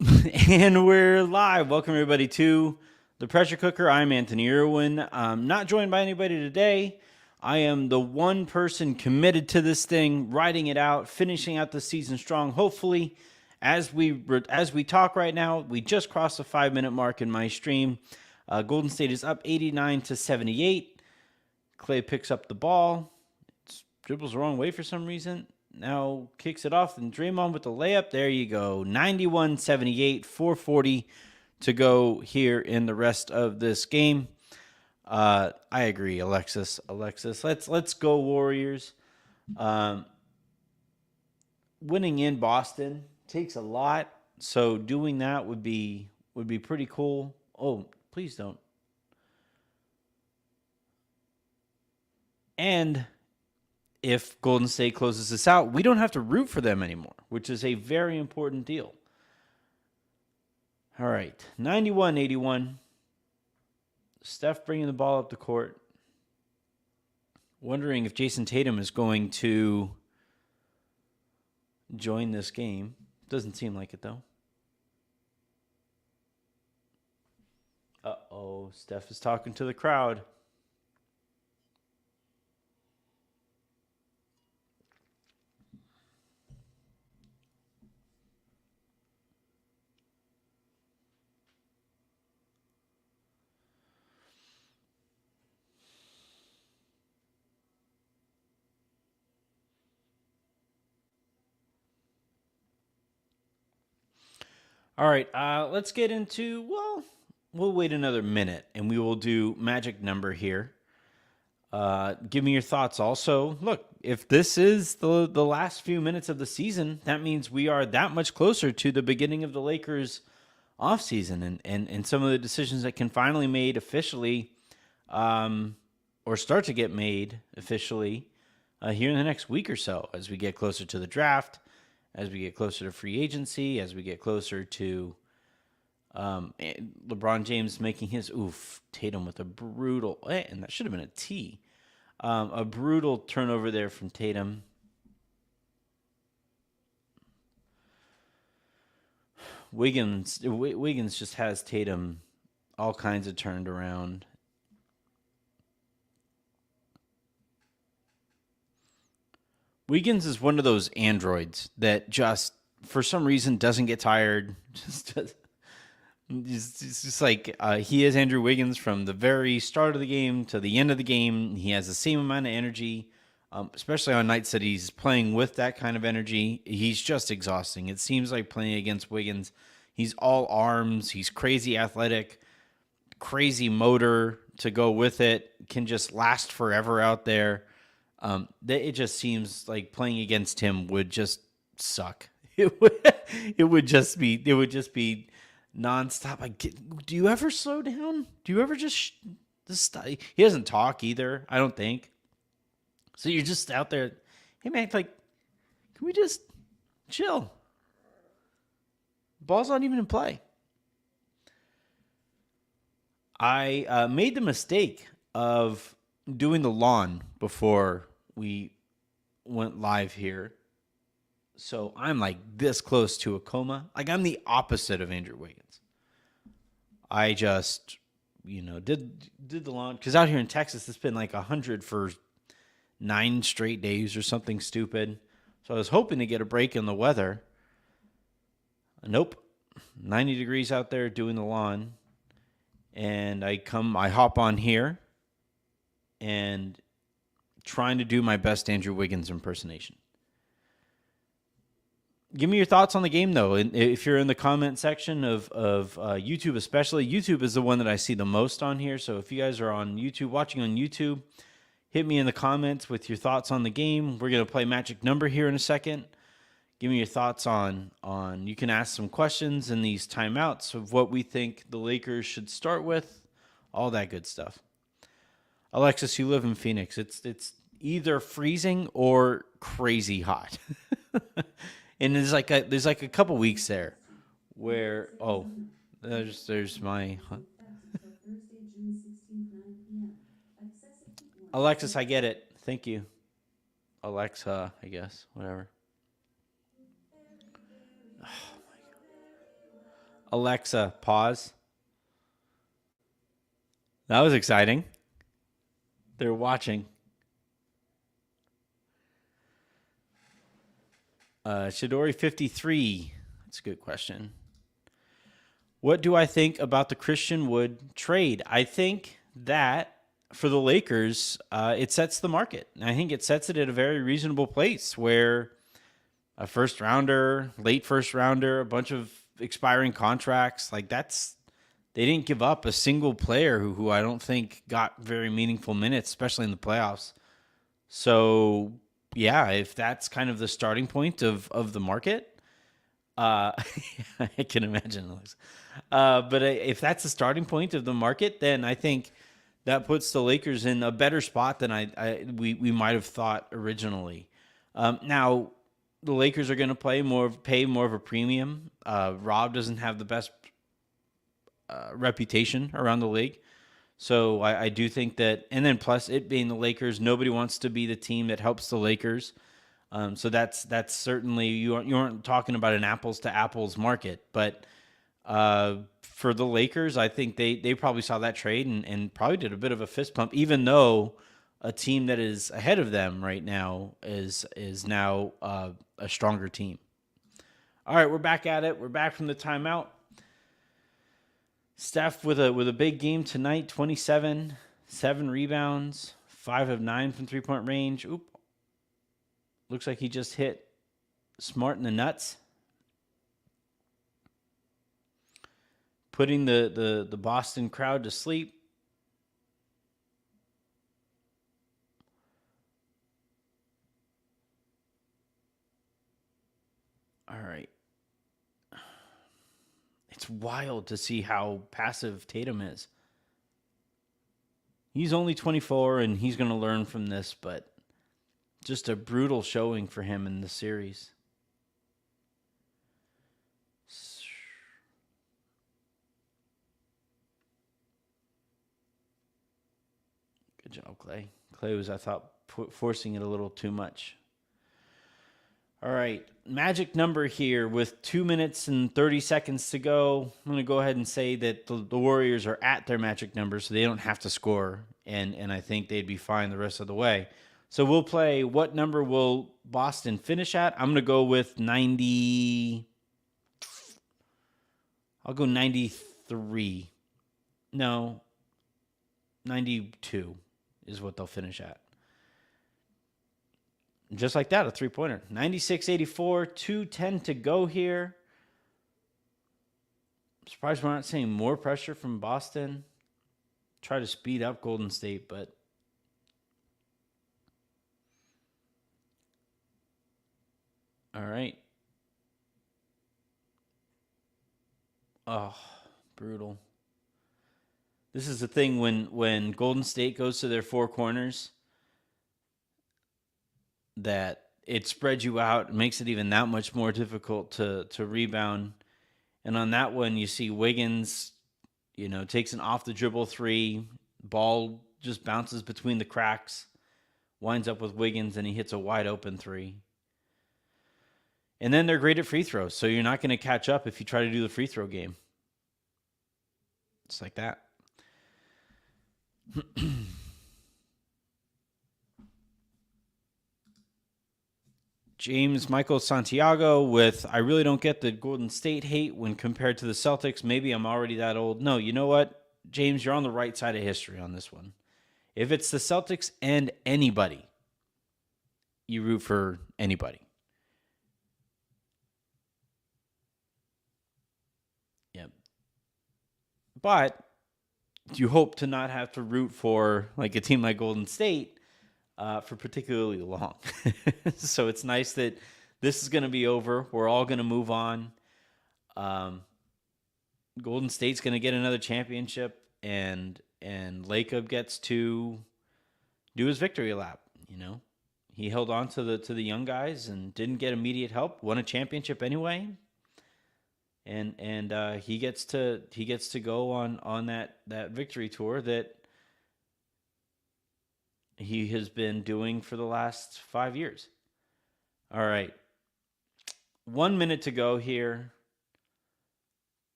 And we're live. Welcome, everybody, to the Pressure Cooker. I'm Anthony Irwin. Not joined by anybody today. I am the one person committed to this thing, writing it out, finishing out the season strong. Hopefully, as we talk right now, we just crossed the 5 minute mark in my stream. Golden State is up 89-78. Clay picks up the ball, dribbles the wrong way for some reason. Now kicks it off, and Draymond with the layup. There you go. 91-78, 4:40 to go here in the rest of this game. I agree, Alexis. Let's go Warriors. Winning in Boston takes a lot, so doing that would be pretty cool. Oh, please don't. And if Golden State closes this out, we don't have to root for them anymore, which is a very important deal. All right, 91-81. Steph bringing the ball up the court. Wondering if Jason Tatum is going to join this game. Doesn't seem like it, though. Uh-oh, Steph is talking to the crowd. All right, let's get into, we'll wait another minute and we will do magic number here. Give me your thoughts. Also, look, if this is the last few minutes of the season, that means we are that much closer to the beginning of the Lakers offseason and some of the decisions that can finally made officially or start to get made officially here in the next week or so as we get closer to the draft, as we get closer to free agency, as we get closer to LeBron James making his Tatum with a brutal, and that should have been a T. A brutal turnover there from Tatum. Wiggins just has Tatum all kinds of turned around. Wiggins is one of those androids that just, for some reason, doesn't get tired. It's just like he is Andrew Wiggins from the very start of the game to the end of the game. He has the same amount of energy, especially on nights that he's playing with that kind of energy. He's just exhausting. It seems like playing against Wiggins. He's all arms. He's crazy athletic, crazy motor to go with it. Can just last forever out there. It just seems like playing against him would just suck. It would just be nonstop. Do you ever slow down? Do you ever just stop? He doesn't talk either, I don't think. So you're just out there. Hey man, like, can we just chill? Ball's not even in play. I made the mistake of doing the lawn before we went live here. So I'm like this close to a coma. Like I'm the opposite of Andrew Wiggins. I just, did the lawn because out here in Texas it's been like 100 for 9 straight days or something stupid. So I was hoping to get a break in the weather. Nope, 90 degrees out there doing the lawn, and I hop on here, and trying to do my best Andrew Wiggins impersonation. Give me your thoughts on the game, though. And if you're in the comment section of YouTube, especially, YouTube is the one that I see the most on here. So if you guys are on YouTube, watching on YouTube, hit me in the comments with your thoughts on the game. We're going to play Magic Number here in a second. Give me your thoughts on you can ask some questions in these timeouts of what we think the Lakers should start with, all that good stuff. Alexis, you live in Phoenix. It's either freezing or crazy hot. And there's like a couple weeks there where there's my Alexis, I get it. Thank you. Alexa, I guess, whatever. Alexa, pause. That was exciting. They're watching. Shidori 53. That's a good question. What do I think about the Christian Wood trade? I think that for the Lakers, it sets the market. I think it sets it at a very reasonable place where a first rounder, late first rounder, a bunch of expiring contracts, like that's, they didn't give up a single player who I don't think got very meaningful minutes, especially in the playoffs. So yeah, if that's kind of the starting point of the market, I can imagine. But if that's the starting point of the market, then I think that puts the Lakers in a better spot than we might have thought originally. Now, the Lakers are going to pay more of a premium. Rob doesn't have the best reputation around the league. So I do think that, and then plus it being the Lakers, nobody wants to be the team that helps the Lakers. So that's certainly, you aren't talking about an apples to apples market, but for the Lakers, I think they probably saw that trade and probably did a bit of a fist pump, even though a team that is ahead of them right now is now a stronger team. All right, we're back at it. We're back from the timeout. Steph with a big game tonight, 27, 7 rebounds, 5 of 9 from three-point range. Oop. Looks like he just hit Smart in the nuts. Putting the Boston crowd to sleep. All right. It's wild to see how passive Tatum is. He's only 24 and he's going to learn from this, but just a brutal showing for him in the series. Good job, Clay. Clay was, I thought, forcing it a little too much. All right, magic number here with 2 minutes and 30 seconds to go. I'm going to go ahead and say that the Warriors are at their magic number, so they don't have to score, and I think they'd be fine the rest of the way. So we'll play, what number will Boston finish at? I'm going to go with 90. I'll go 93. No, 92 is what they'll finish at. Just like that, a three-pointer. 96-84, 2:10 to go here. I'm surprised we're not seeing more pressure from Boston. Try to speed up Golden State, but all right. Oh, brutal. This is the thing when Golden State goes to their four corners, that it spreads you out, makes it even that much more difficult to rebound. And on that one, you see Wiggins, takes an off the dribble three, ball just bounces between the cracks, winds up with Wiggins, and he hits a wide open three. And then they're great at free throws, so you're not going to catch up if you try to do the free throw game. It's like that. James Michael Santiago with, I really don't get the Golden State hate when compared to the Celtics. Maybe I'm already that old. No, you know what, James, you're on the right side of history on this one. If it's the Celtics and anybody, you root for anybody. Yep. But you hope to not have to root for like a team like Golden State for particularly long. So it's nice that this is going to be over. We're all going to move on. Golden State's going to get another championship, and Lacob gets to do his victory lap. He held on to the young guys and didn't get immediate help. Won a championship anyway, and he gets to go on that victory tour that he has been doing for the last 5 years. All right. 1 minute to go here.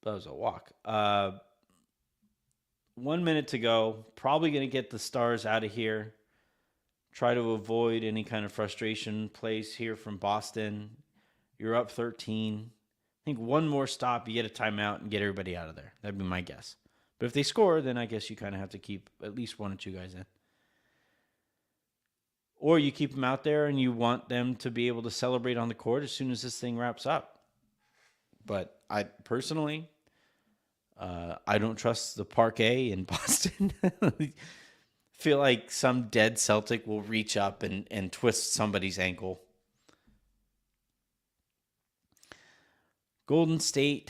That was a walk. 1 minute to go. Probably going to get the Stars out of here. Try to avoid any kind of frustration plays here from Boston. You're up 13. I think one more stop, you get a timeout and get everybody out of there. That'd be my guess. But if they score, then I guess you kind of have to keep at least one or two guys in. Or you keep them out there and you want them to be able to celebrate on the court as soon as this thing wraps up. But I personally, I don't trust the parquet in Boston. Feel like some dead Celtic will reach up and twist somebody's ankle. Golden State.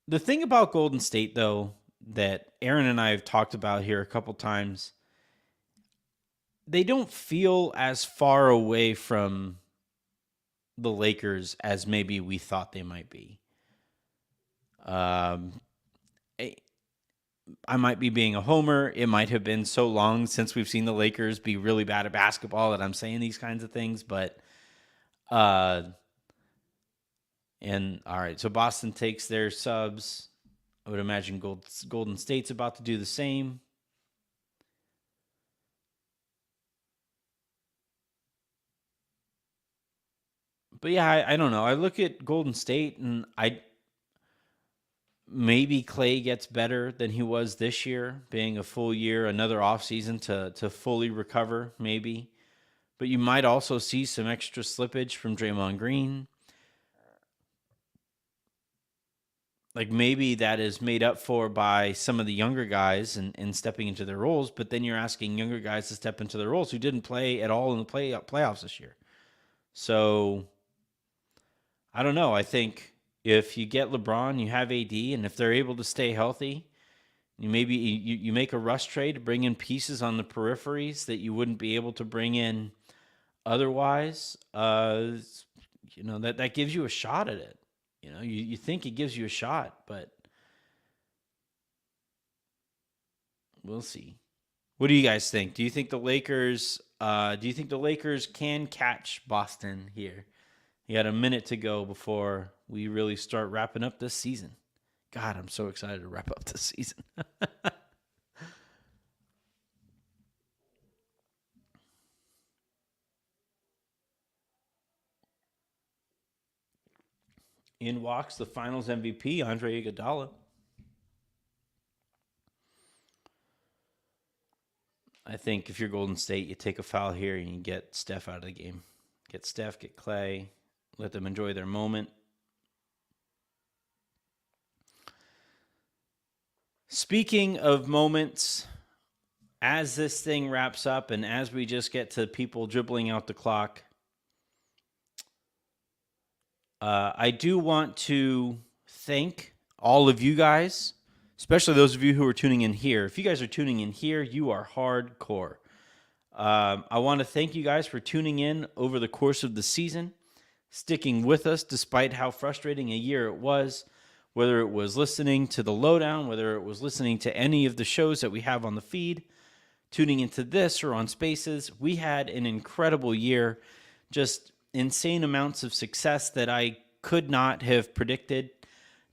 The thing about Golden State, though, that Aaron and I have talked about here a couple times, they don't feel as far away from the Lakers as maybe we thought they might be. I might be being a homer. It might have been so long since we've seen the Lakers be really bad at basketball that I'm saying these kinds of things. But, and all right, so Boston takes their subs. I would imagine Golden State's about to do the same. But yeah, I don't know. I look at Golden State and maybe Clay gets better than he was this year, being a full year, another offseason to fully recover, maybe. But you might also see some extra slippage from Draymond Green. Like maybe that is made up for by some of the younger guys and stepping into their roles, but then you're asking younger guys to step into their roles who didn't play at all in the playoffs this year. So I don't know. I think if you get LeBron, you have AD, and if they're able to stay healthy, you make a rush trade to bring in pieces on the peripheries that you wouldn't be able to bring in otherwise. That gives you a shot at it. You think it gives you a shot, but we'll see. What do you guys think? Do you think the Lakers can catch Boston here? You got a minute to go before we really start wrapping up this season. God, I'm so excited to wrap up this season. In walks the Finals MVP, Andre Iguodala. I think if you're Golden State, you take a foul here and you get Steph out of the game. Get Steph, get Clay, let them enjoy their moment. Speaking of moments, as this thing wraps up and as we just get to people dribbling out the clock, I do want to thank all of you guys, especially those of you who are tuning in here. If you guys are tuning in here, you are hardcore. I want to thank you guys for tuning in over the course of the season, sticking with us despite how frustrating a year it was, whether it was listening to the lowdown, whether it was listening to any of the shows that we have on the feed, tuning into this or on Spaces. We had an incredible year, just insane amounts of success that I could not have predicted,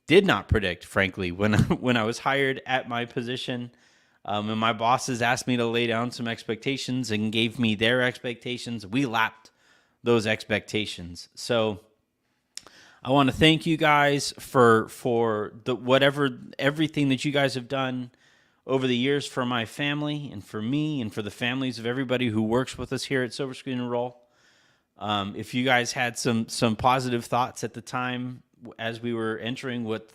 did not predict, frankly, when I was hired at my position. And my bosses asked me to lay down some expectations and gave me their expectations. We lapped those expectations. So I want to thank you guys for everything that you guys have done over the years for my family and for me and for the families of everybody who works with us here at Silver Screen and Roll. If you guys had some positive thoughts at the time as we were entering what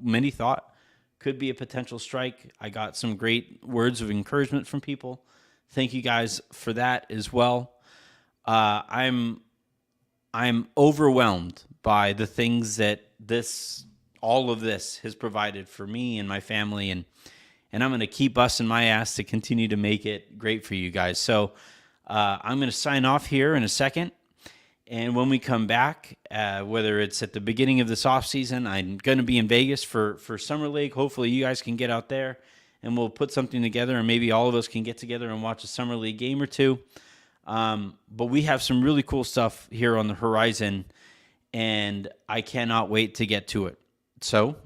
many thought could be a potential strike, I got some great words of encouragement from people. Thank you guys for that as well. I'm overwhelmed by the things that all of this has provided for me and my family, and I'm going to keep busting my ass to continue to make it great for you guys. So I'm going to sign off here in a second. And when we come back, whether it's at the beginning of this offseason, I'm going to be in Vegas for Summer League. Hopefully you guys can get out there and we'll put something together, and maybe all of us can get together and watch a Summer League game or two. But we have some really cool stuff here on the horizon, and I cannot wait to get to it. So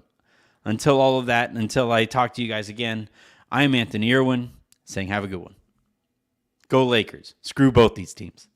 Until all of that, until I talk to you guys again, I'm Anthony Irwin saying have a good one. Go Lakers. Screw both these teams.